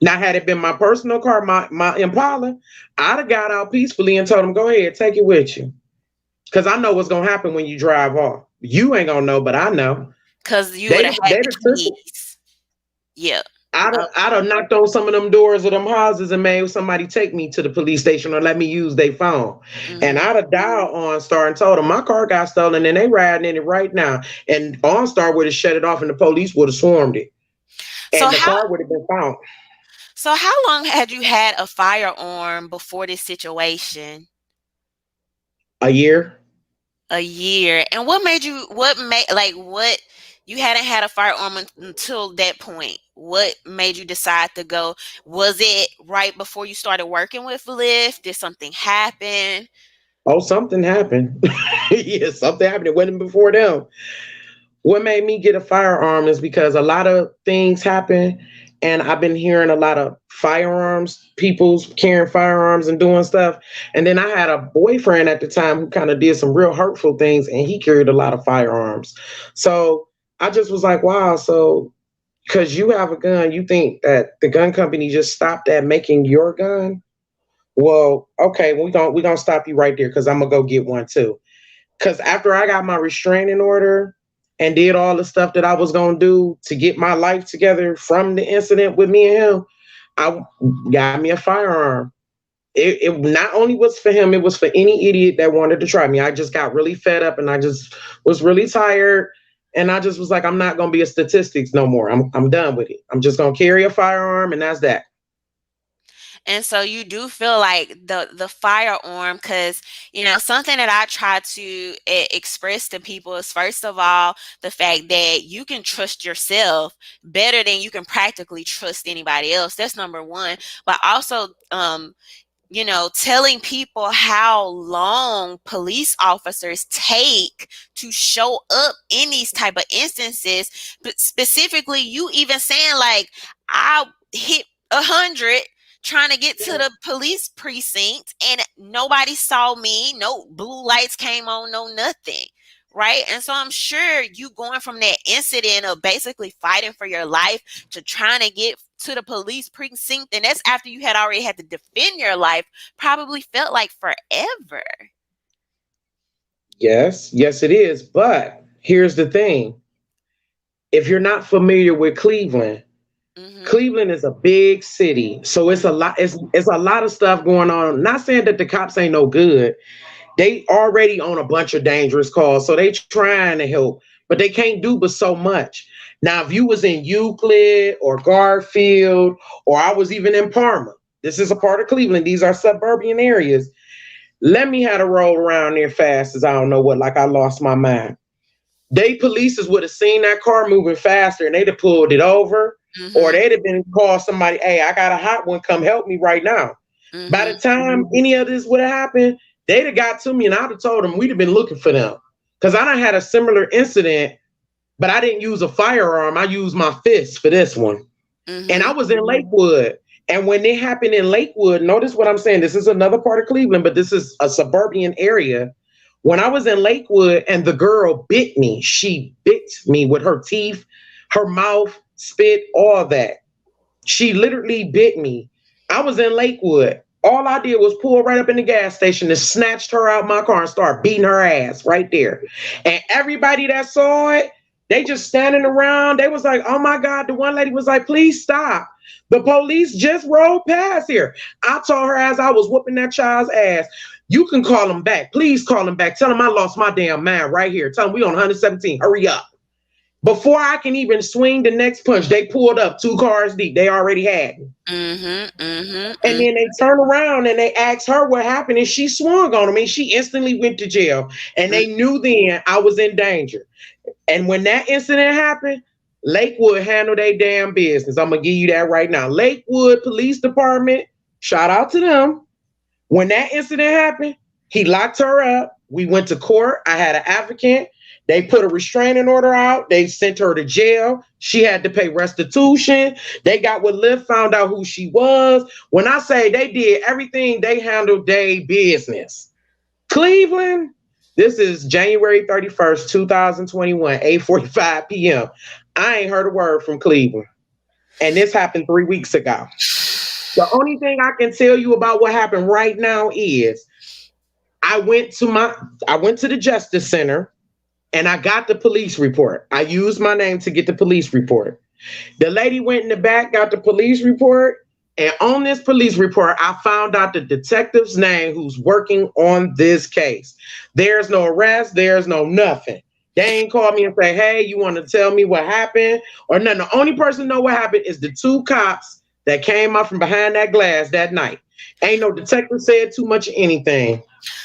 Now, had it been my personal car, my Impala, I'd have got out peacefully and told him, go ahead, take it with you. Because I know what's going to happen when you drive off. You ain't going to know, but I know.
because you would
They'd,
have had
they'd
the
have took it.
keys. Yeah.
I'd have knocked on some of them doors of them houses and made somebody take me to the police station or let me use their phone. And
Hmm.
I'd have dialed OnStar and told them my car got stolen and they riding in it right now. And OnStar would have shut it off and the police would have swarmed it.
So
And the
how
car would have been found.
so how long had you had a firearm before this situation?
A year.
A year. And what you hadn't had a firearm until that point. What made you decide to go? Was it right before you started working with Lyft? Did something happen?
Oh, something happened. Yeah, something happened. It wasn't before them. What made me get a firearm is because a lot of things happen, and I've been hearing a lot of firearms, people's carrying firearms and doing stuff. And then I had a boyfriend at the time who kind of did some real hurtful things, and he carried a lot of firearms. So I just was like, wow. So because you have a gun, you think that the gun company just stopped at making your gun? Well, okay, we're gonna stop you right there because I'm gonna go get one too. Because after I got my restraining order and did all the stuff that I was gonna do to get my life together from the incident with me and him, I got me a firearm. It not only was for him, it was for any idiot that wanted to try me. I just got really fed up and I just was really tired. And I just was like, I'm not gonna be a statistics no more. I'm done with it. I'm just gonna carry a firearm and that's that.
And so you do feel like the firearm, because something that I try to express to people is, first of all, the fact that you can trust yourself better than you can practically trust anybody else. That's number one. But also, telling people how long police officers take to show up in these type of instances. But specifically, you even saying like, I hit 100 trying to get to the police precinct and nobody saw me, no blue lights came on, no nothing. Right. And so I'm sure you going from that incident of basically fighting for your life to trying to get to the police precinct, and that's after you had already had to defend your life, probably felt like forever.
Yes, yes, it is. But here's the thing: if you're not familiar with Cleveland,
Mhm.
Cleveland is a big city, so it's a lot. It's a lot of stuff going on. Not saying that the cops ain't no good. They already on a bunch of dangerous calls, so they trying to help, but they can't do but so much. Now, if you was in Euclid or Garfield, or I was even in Parma, this is a part of Cleveland. These are suburban areas. Let me have to roll around there fast as I don't know what, like I lost my mind. They polices would have seen that car moving faster and they'd have pulled it over, or
Mhm.
they'd have been called somebody, hey, I got a hot one, come help me right now. By the
Mhm.
time any of this would have happened, they'd have got to me and I'd have told them we'd have been looking for them. Because I done had a similar incident, but I didn't use a firearm. I used my fist for this one. And I
Mhm.
was in Lakewood. And when it happened in Lakewood, notice what I'm saying. This is another part of Cleveland, but this is a suburban area. When I was in Lakewood and the girl bit me, she bit me with her teeth, her mouth, spit, all that. She literally bit me. I was in Lakewood. All I did was pull right up in the gas station and snatched her out my car and start beating her ass right there. And everybody that saw it, they just standing around. They was like, oh my God. The one lady was like, please stop. The police just rolled past here. I told her as I was whooping that child's ass, you can call them back. Please call them back. Tell them I lost my damn mind right here. Tell them we on 117. Hurry up. Before I can even swing the next punch, they pulled up 2 cars deep. They already had me.
Mhm. Mhm.
And then they turned around and they asked her what happened, and she swung on them, and she instantly went to jail. And
Mhm.
they knew then I was in danger. And when that incident happened, Lakewood handled their damn business. I'm gonna give you that right now. Lakewood Police Department, shout out to them. When that incident happened, he locked her up. We went to court. I had an advocate. They put a restraining order out. They sent her to jail. She had to pay restitution. They got with Lyft, found out who she was. When I say they did everything, they handled their business. Cleveland, this is January 31st, 2021, 8:45 p.m. I ain't heard a word from Cleveland. And this happened 3 weeks ago. The only thing I can tell you about what happened right now is I went to my I went to the Justice Center and I got the police report. I used my name to get the police report. The lady went in the back, got the police report, and on this police report, I found out the detective's name who's working on this case. There's no arrest, there's no nothing. They ain't called me and say, hey, you want to tell me what happened? Or nothing. The only person know what happened is the 2 cops that came up from behind that glass that night. Ain't no detective said too much of anything.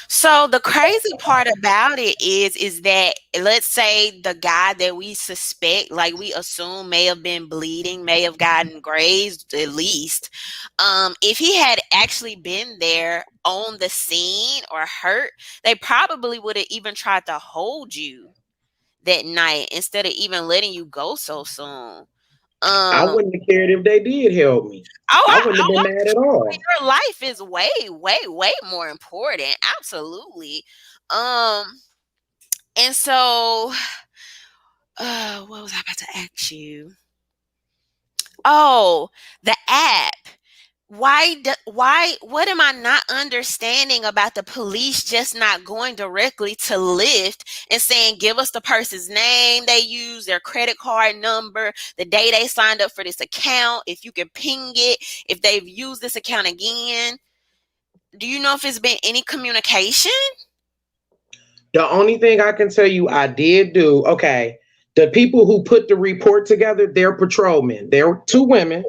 So the crazy part about it is that, let's say the guy that we suspect, like we assume may have been bleeding, may have gotten grazed at least. If he had actually been there on the scene or hurt, they probably would have even tried to hold you that night instead of even letting you go so soon.
I
Um,
wouldn't have cared if they did help me. I wouldn't have been
I'm
mad at
sure
all.
your life is way, way, way more important. Absolutely. Um, and so, what was I about to ask you? Oh, the app. What am I not understanding about the police just not going directly to Lyft and saying, give us the person's name they use, their credit card number, the day they signed up for this account, if you can ping it, if they've used this account again. Do you know if it's been any communication?
The only thing I can tell you I did do, okay, the people who put the report together, they're patrolmen. They're two women.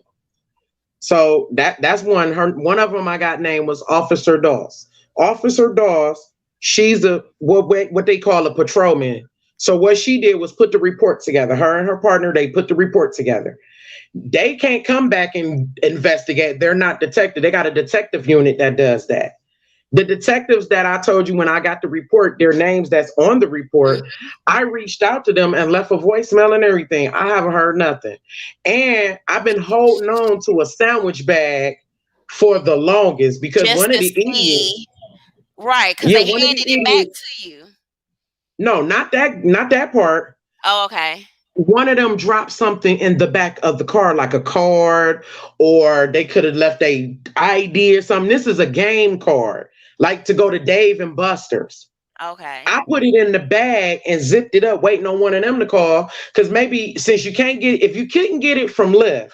So that's one. One of them I got named was Officer Dawes. Officer Dawes, she's a what they call a patrolman. So what she did was put the report together. Her and her partner, they put the report together. They can't come back and investigate. They're not detective. They got a detective unit that does that. The detectives that I told you when I got the report, their names that's on the report,
Mhm.
I reached out to them and left a voicemail and everything. I haven't heard nothing. And I've been holding on to a sandwich bag for the longest because
Just
one of
to
the idiots,
see, right? Because
yeah,
they
one of the
handed it back
idiots,
to you.
no, not that part.
Oh, okay.
One of them dropped something in the back of the car, like a card, or they could have left a ID or something. This is a game card, like to go to Dave and Buster's.
Okay.
I put it in the bag and zipped it up, waiting on one of them to call. Because maybe since you can't get, if you couldn't get it from Lyft,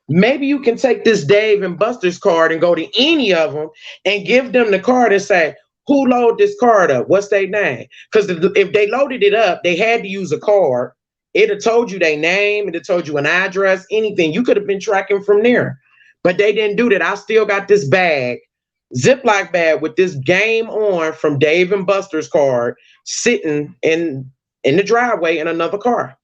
maybe you can take this Dave and Buster's card and go to any of them and give them the card and say, who loaded this card up? What's their name? Because if they loaded it up, they had to use a card. It have told you their name, it have told you an address, anything. You could have been tracking from there. But they didn't do that. I still got this bag, Ziploc bag with this game on from Dave and Buster's card sitting in the driveway in another car.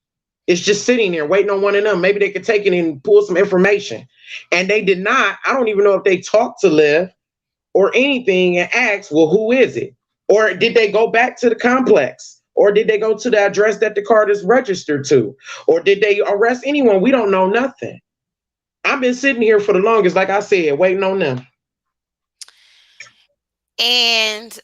It's just sitting there waiting on one of them. Maybe they could take it and pull some information. And they did not. I don't even know if they talked to Liv or anything and asked, well, who is it? Or did they go back to the complex? Or did they go to the address that the card is registered to? Or did they arrest anyone? We don't know nothing. I've been sitting here for the longest, like I said, waiting on them.
And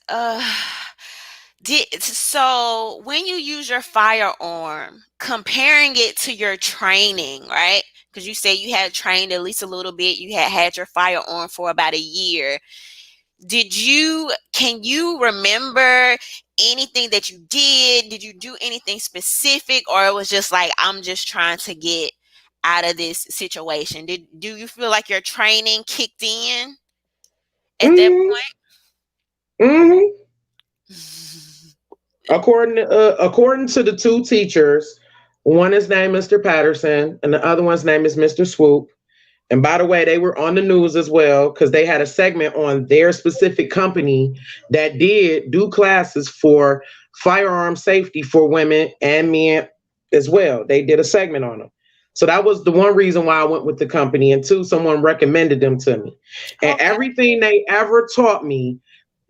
so when you use your firearm, comparing it to your training, right? Because you say you had trained at least a little bit, you had your firearm for about a year. Can you remember anything that you did? Did you do anything specific, or it was just like, I'm just trying to get out of this situation? Do you feel like your training kicked in at that
Mm-hmm. Mm-hmm.
point?
According to the two teachers, one is named Mr. Patterson and the other one's name is Mr. Swoop. And by the way, they were on the news as well because they had a segment on their specific company that did do classes for firearm safety for women and men as well. They did a segment on them. So that was the one reason why I went with the company. And two, someone recommended them to me. And
Okay.
everything they ever taught me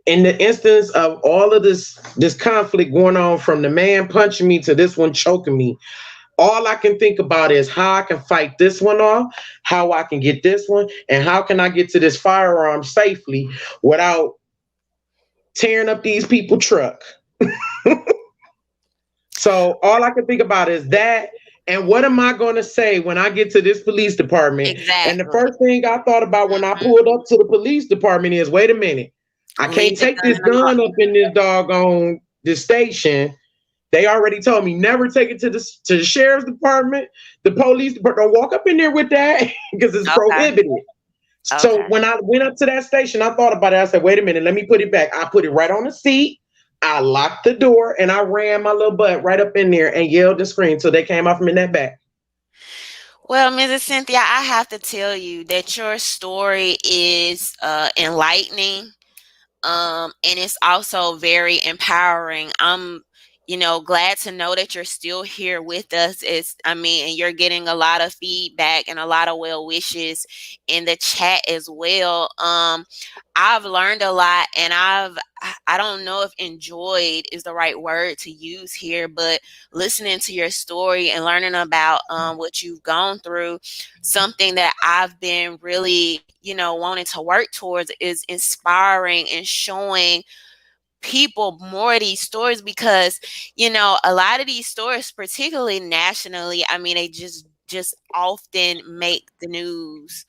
in the instance of all of this conflict going on from the man punching me to this one choking me, all I can think about is how I can fight this one off, how I can get this one, and how can I get to this firearm safely without tearing up these people truck. So all I can think about is that, and what am I going to say when I get to this police department? And the
Exactly.
first thing I thought about when I
Mhm.
pulled up to the police department is, wait a minute, I can't
Leave the
take
gun
this
in the
gun
car.
up in this doggone this station. They already told me never take it to the sheriff's department, the police department. Don't walk up in there with that because it's
Okay.
prohibited. So
Okay.
when I went up to that station, I thought about it. I said, wait a minute, let me put it back. I put it right on the seat. I locked the door and I ran my little butt right up in there and yelled and screamed till they came off me in that back.
Well, Mrs. Cynthia, I have to tell you that your story is enlightening, and it's also very empowering. glad to know that you're still here with us. And you're getting a lot of feedback and a lot of well wishes in the chat as well. I've learned a lot, and I don't know if enjoyed is the right word to use here, but listening to your story and learning about what you've gone through, something that I've been really, wanting to work towards is inspiring and showing people more of these stories, because a lot of these stories, particularly nationally, they just often make the news.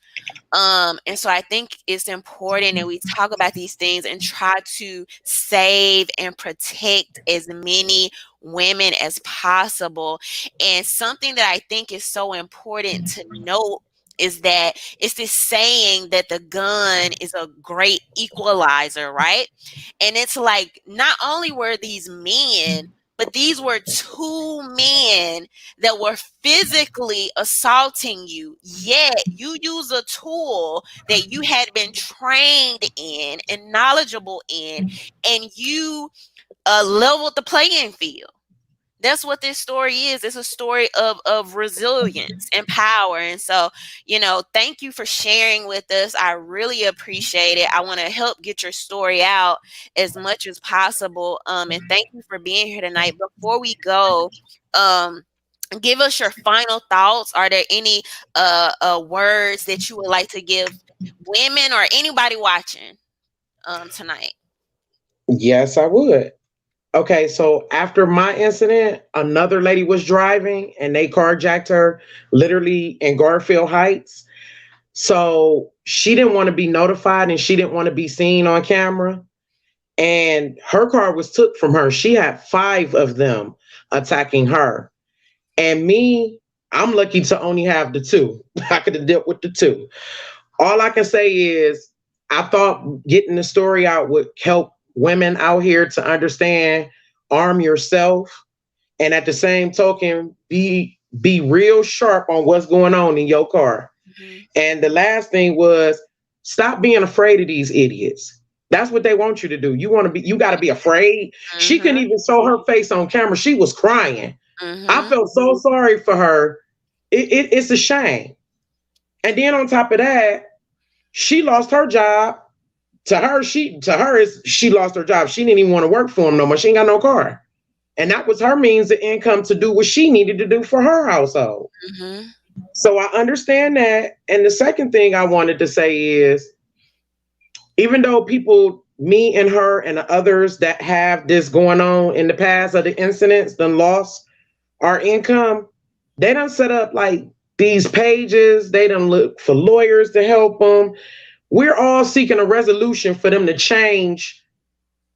And so I think it's important that we talk about these things and try to save and protect as many women as possible. And something that I think is so important to note is that it's this saying that the gun is a great equalizer, right? And it's like, not only were these men, but these were two men that were physically assaulting you, yet you use a tool that you had been trained in and knowledgeable in, and you leveled the playing field. That's what this story is. It's a story of resilience and power. And so, thank you for sharing with us. I really appreciate it. I want to help get your story out as much as possible. And thank you for being here tonight. Before we go, um, give us your final thoughts. Are there any words that you would like to give women or anybody watching tonight?
Yes, I would. Okay, so after my incident, another lady was driving and they carjacked her literally in Garfield Heights. So she didn't want to be notified and she didn't want to be seen on camera. And her car was took from her. She had five of them attacking her. And me, I'm lucky to only have the two. I could have dealt with the two. All I can say is I thought getting the story out would help women out here to understand, arm yourself, and at the same token, be real sharp on what's going on in your car.
Mm-hmm.
And the last thing was stop being afraid of these idiots. That's what they want you to do. You got to be afraid. She couldn't
Mm-hmm.
even show her face on camera. She was crying. I
Mm-hmm.
felt so sorry for her. It's a shame. And then on top of that, she lost her job. She lost her job. She didn't even want to work for him no more. She ain't got no car. And that was her means of income to do what she needed to do for her household.
Mm-hmm.
So I understand that. And the second thing I wanted to say is even though people, me and her and the others that have this going on in the past of the incidents, done lost our income, they done set up like these pages. They done look for lawyers to help them. We're all seeking a resolution for them to change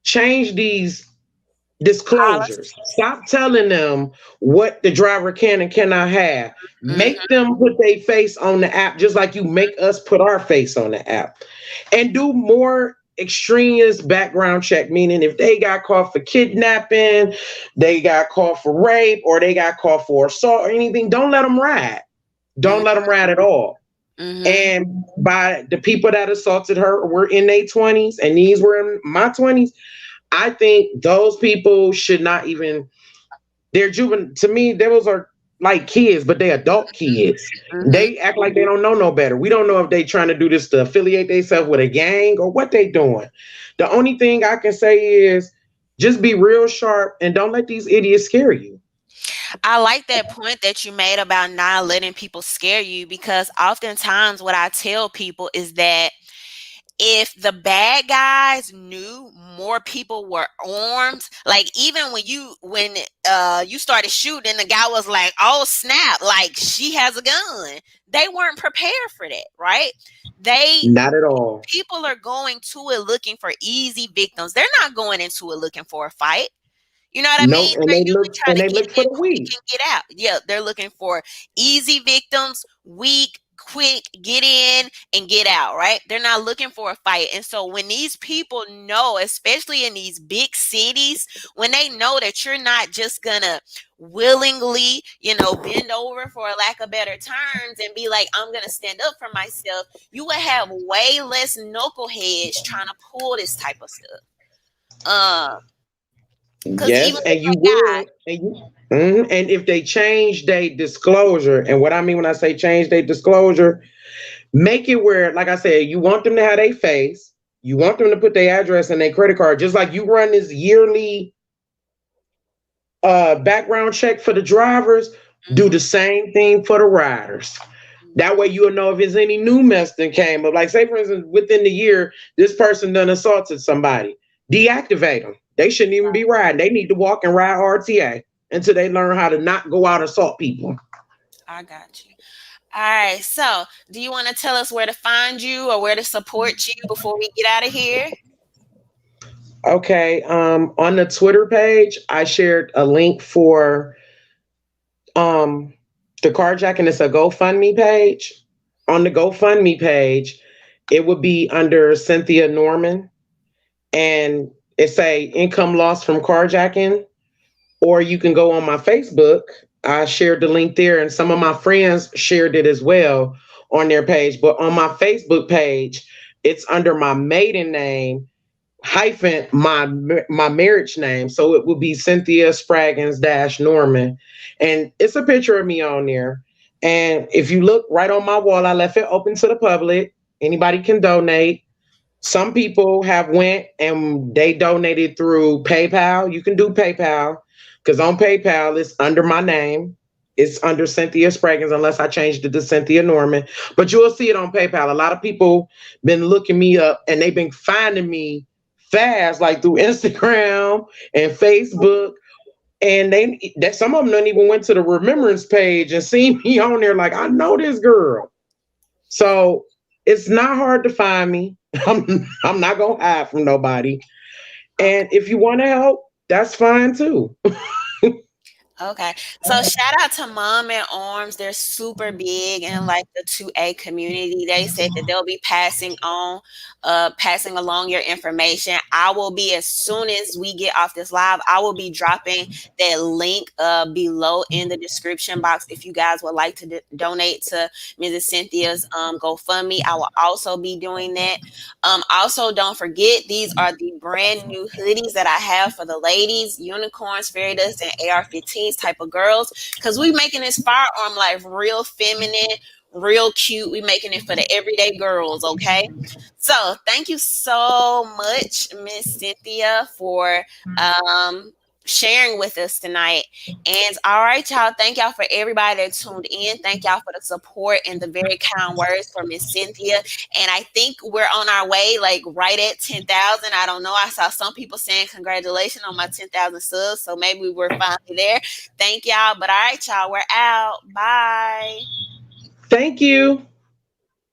these
Policy.
disclosures. Stop telling them what the driver can and cannot have. Make
Mm-hmm.
them put their face on the app just like you make us put our face on the app. And do more extraneous background check, meaning if they got caught for kidnapping, they got caught for rape, or they got caught for assault or anything, don't let them ride. Don't let them ride at all.
Mm-hmm.
And by the people that assaulted her were in their 20s, and these were in my 20s, I think those people should not even, they're juvenile. To me, those are like kids, but they adult kids.
Mm-hmm.
They act like they don't know no better. We don't know if they trying to do this to affiliate themselves with a gang or what they doing. The only thing I can say is just be real sharp and don't let these idiots scare you.
I like that point that you made about not letting people scare you, because oftentimes what I tell people is that if the bad guys knew more people were armed, like even when you started shooting, the guy was like, "Oh snap, like she has a gun." They weren't prepared for that, right? They
Not at all.
People are going to it looking for easy victims. They're not going into it looking for a fight. You know what I mean?
No, and
They're usually trying to
they
get
look for
in
the
quick
weak.
and get out. Yeah, they're looking for easy victims, weak, quick, get in and get out, right? They're not looking for a fight. And so when these people know, especially in these big cities, when they know that you're not just gonna willingly, bend over for a lack of better terms and be like, I'm gonna stand up for myself, you will have way less knuckleheads trying to pull this type of stuff. Um Because even
Yes,
if
and you
they got,
would, and if they change their disclosure, and what I mean when I say change their disclosure, make it where, like I said, you want them to have their face, you want them to put their address and their credit card, just like you run this yearly background check for the drivers. Do
mm-hmm,
the same thing for the riders. That way you'll know if there's any new mess that came up. Like, say, for instance, within the year, this person done assaulted somebody. Deactivate them. They shouldn't even be riding. They need to walk and ride RTA until they learn how to not go out and assault people.
I got you. All right. So, do you want to tell us where to find you or where to support you before we get out of here?
Okay. On the Twitter page, I shared a link for um the carjacking. It's a GoFundMe page. On the GoFundMe page, it would be under Cynthia Norman, and it's a income loss from carjacking. Or you can go on my Facebook. I shared the link there, and some of my friends shared it as well on their page. But on my Facebook page, it's under my maiden name hyphen my marriage name, so it would be Cynthia Spraggins dash Norman, and it's a picture of me on there. And if you look right on my wall, I left it open to the public. Anybody can donate. Some people have went and they donated through PayPal. You can do PayPal because on PayPal it's under my name. It's under Cynthia Spraggins unless I changed it to Cynthia Norman. But you'll see it on PayPal. A lot of people been looking me up and they've been finding me fast, like through Instagram and Facebook. And that some of them don't even went to the remembrance page and seen me on there. Like, I know this girl. So it's not hard to find me. I'm not gonna hide from nobody.
Okay.
And if you want to help, that's fine too.
Okay. So shout out to Mom at Arms. They're super big in like the 2A community. They said that they'll be passing along your information. I will be, as soon as we get off this live, I will be dropping that link below in the description box if you guys would like to donate to Mrs. Cynthia's GoFundMe. I will also be doing that. Also, don't forget, these are the brand new hoodies that I have for the ladies, unicorns, fairy dust, and AR-15s type of girls. Because we making this firearm life real feminine, real cute. We making it for the everyday girls, okay? So thank you so much, Miss Cynthia, for sharing with us tonight. And all right, y'all. Thank y'all for everybody that tuned in. Thank y'all for the support and the very kind words for Miss Cynthia. And I think we're on our way, like right at 10,000. I don't know. I saw some people saying congratulations on my 10,000 subs. So maybe we're finally there. Thank y'all. But all right, y'all, we're out. Bye.
Thank you.